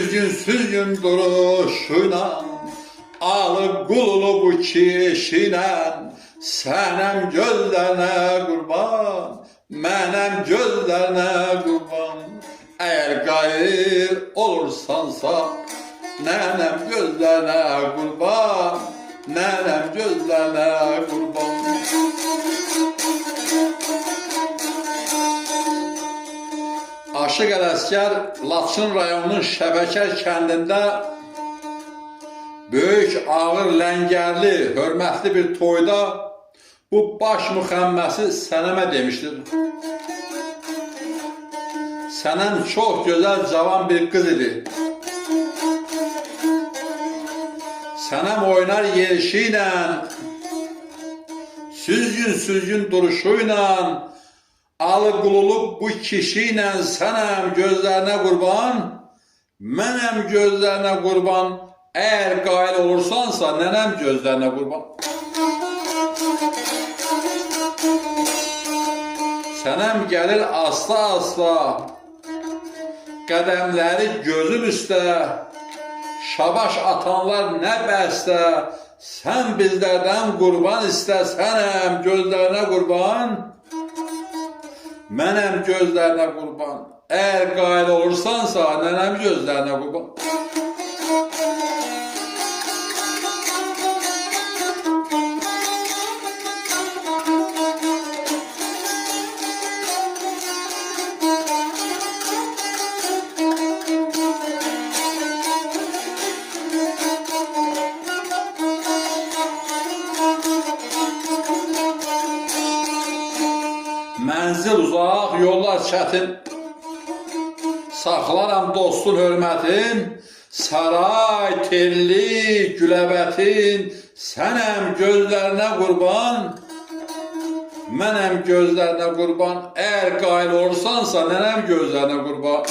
Süzgün duruşuyla, alı qululu bu kişiyle, sənem gözlərine qurban, mənim gözlərine qurban. Eğer qayır olursansa, nənəm gözlərine qurban, nənəm gözlərine qurban. Aşıq Ələsgər Laçın rayonunun Şəbəkər kəndində böyük, ağır, ləngərli, hörmətli bir toyda bu baş müxəmməsi Sənəmə demişdir. Sənəm çox gözəl, cavan bir qız idi. Sənəm oynar yerişiylə, süzgün duruşuyla, alı qululu bu kişiyle sənəm gözlerine qurban, mənəm gözlerine qurban. Eğer qail olursansa nənəm gözlerine qurban. Sənəm gəlir asla, qədəmləri gözüm üstə, şabaş atanlar nə bəstə, sən bizlərdən qurban istə, sənəm gözlerine qurban. Mənim gözlerine qurban. Eğer qail olursansa nənəm gözlerine qurban. Mənzil uzaq, yollar çətin, saxlaram dostun hörmətin, saray, telli, güləbətin, sənəm gözlerine qurban, mənəm gözlerine qurban. Eğer qail olursansa nənəm gözlerine qurban.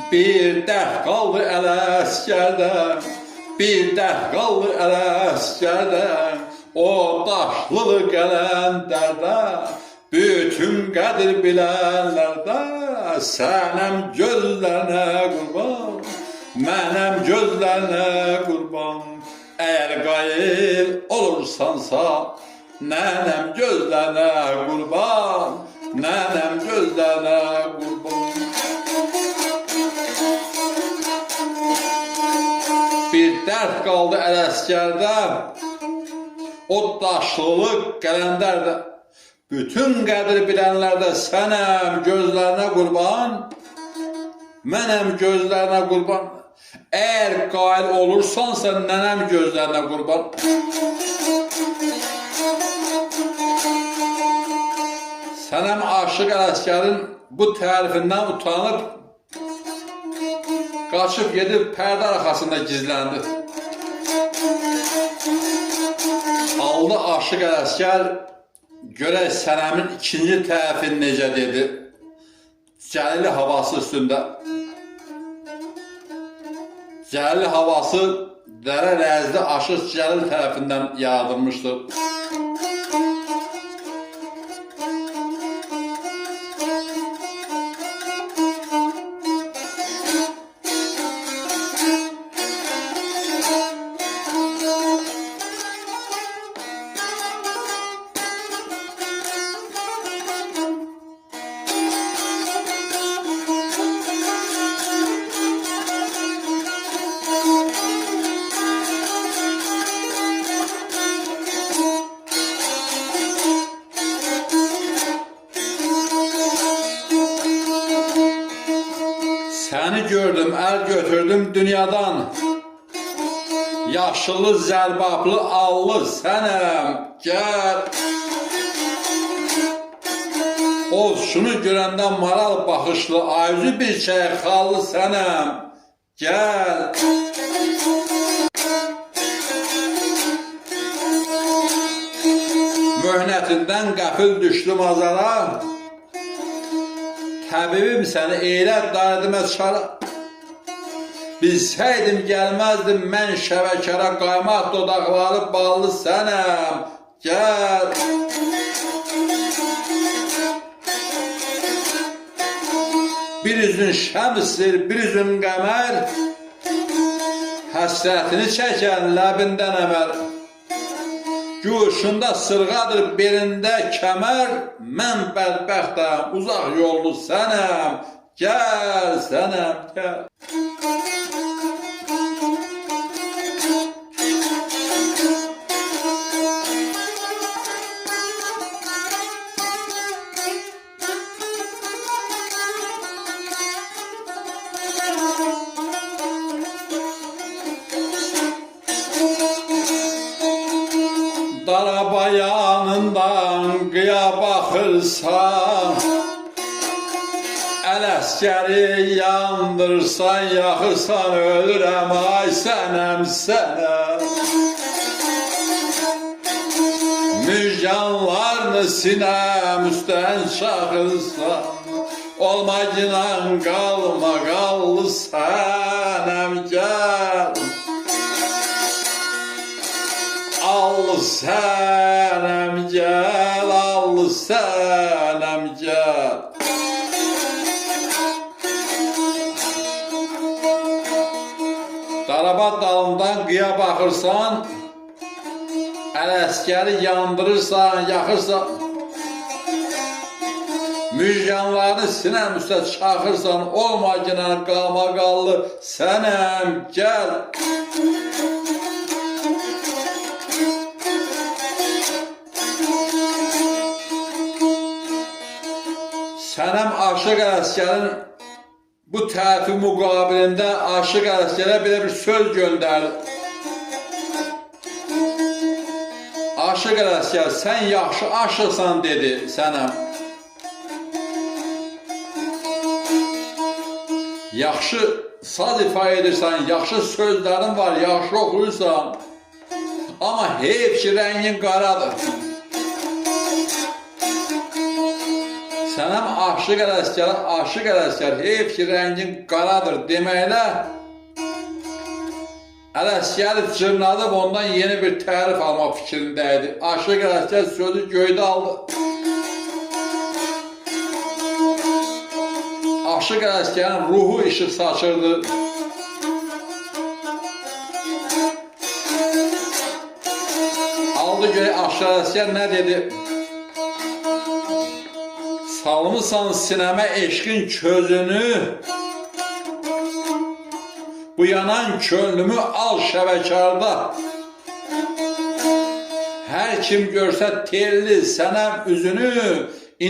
Bir dərd qaldı Ələsgərdən, bir dərd qaldı Ələsgərdən, o daşlılı Qələndərdə, bütün qədir bilənlərdə, sənəm gözlərine qurban, mənəm gözlərine qurban. Eğer qayil olursansa, nənəm gözlərine qurban, nənəm gözlərine qurban. Bir dərd qaldı Ələsgərdə, o daşlılıq Qələndərdə, bütün qədir bilənlərdə, sənəm gözlərine qurban, mənəm gözlərine qurban. Eğer qail olursansa nənəm gözlərine qurban. Sənəm Aşıq Ələsgərin bu tərifindən utanıb, qaçıb gedib pərdə arxasında gizləndi. Aldı Aşıq Ələsgər, görək Sənəmin ikinci tərifini necə dedi. Cəlili havası üstündə. Cəlili havası Dərə Rəzli Aşıq Cəlil tərəfindən yaradılmışdır. Seni gördüm, el götürdüm dünyadan. Yaşlı, zərbablı, allı sənəm, gəl. Oz şunu görəndə maral baxışlı, ayüzü bir şey xallı sənəm, gəl. Hörmətindən qəfil düşdüm azara. Təbibim səni eylət dardımə çara. Bilsəydim gəlməzdim mən şəvəkərə, qaymaq dodaqları ballı sənəm, gəl. Bir üzün şəmsdir, bir üzün qəmər, həsrətini çəkən ləbindən əmər. Guşunda sırğadır, belində kəmər, mən bədbəxtəm, uzaq yollu sənəm, gəl sənəm, gəl. Daraba yanından qıya baxırsan, Ələsgəri yandırsan, yaxırsan, ölürəm ay sənəm, sənəm. Müjganlarını sinəm üstən çaxırsan, olmaginan qalma, qallı sənəm, gəl. Allı sənəm gəl, allı sənəm gəl. Daraba dalından qıya baxırsan, Ələsgəri yandırırsan, yaxırsan, müjganlarını sinəm üstə çaxırsan, olmaginan qalma qallı sənəm gəl. Sənəm Aşıq Ələsgərin bu təfi müqabilində Aşıq Ələsgərə belə bir söz göndərdi. Aşıq Ələsgər, sən yaxşı aşıqsan dedi sənəm. Yaxşı saz ifa edirsən, yaxşı sözlərin var, yaxşı oxuyursan. Amma heyf ki, rəngin qaradır. Sənəm Aşıq Ələsgərə, Aşıq Ələsgər, heyf ki, rəngin qaradır deməklə Ələsgəri cırnadıb ondan yeni bir tərif almaq fikrindəydi. Aşıq Ələsgər sözü göydə aldı. Aşıq Ələsgərin ruhu işıq saçırdı. Aldı göyə Aşıq Ələsgər nə dedi? Salmısan sinəmə eşqin közünü, bu yanan könlümü al şəvəkarda. Hər kim görsə telli sənəm üzünü,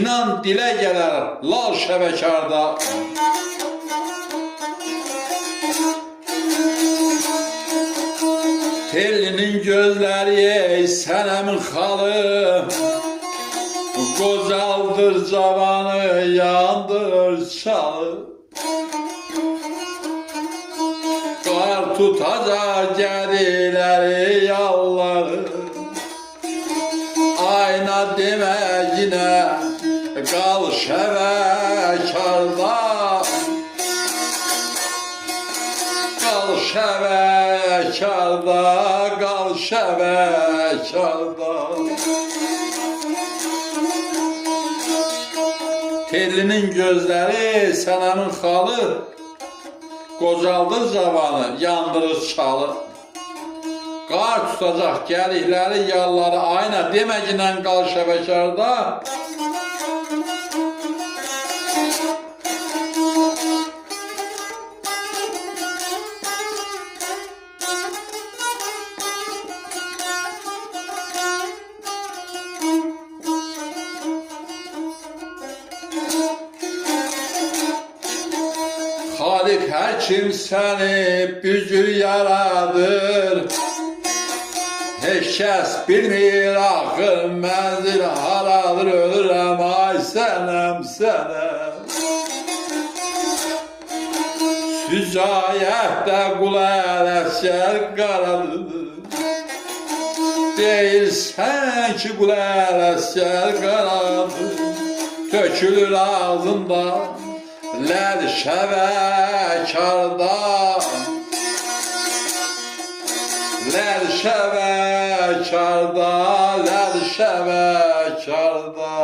inan dilə gələr lal şəvəkarda. Tellinin gözləri ey sənəmin xalı, qocaldır cavanı, yandır çalı. Qar tutacaq gədiləri yalları, ayna deməginə qal şəvəkarda. Qal şəvəkarda, qal şəvəkarda. Tellinin gözləri sənəmin xalı, qocaldır cavanı, yandırır çalı. Qar tutacaq gəlikləri, yalları, ayna deməginən qal şəvəkarda. Xaliq hər kim səni büzür yaradır, heç kəs bilmir axır mənzil haradır, ölürəm ay sənəm, sənəm. Sücayətdə Qul Ələsgər qaradır, Deyirsən ki, Qulal Əsgər qanadı tökülür ağzında, ləl şəvəkarda, ləl şəvəkarda, ləl şəvəkarda.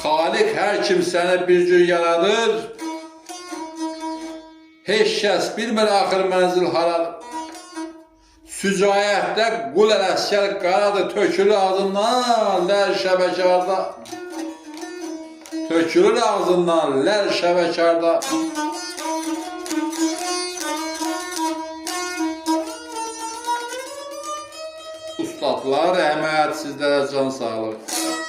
Xaliq hər kimsəni bir gün yaradır, heç kəs bilmir axır mənzil haradır. Sücayətdə Qulal Əsgər qanadı tökülür ağzından, ləl şəvəkarda, tökülür ağzından, ləl şəvəkarda. Ustadlar, rəhmət, sizlərə can sağlıq.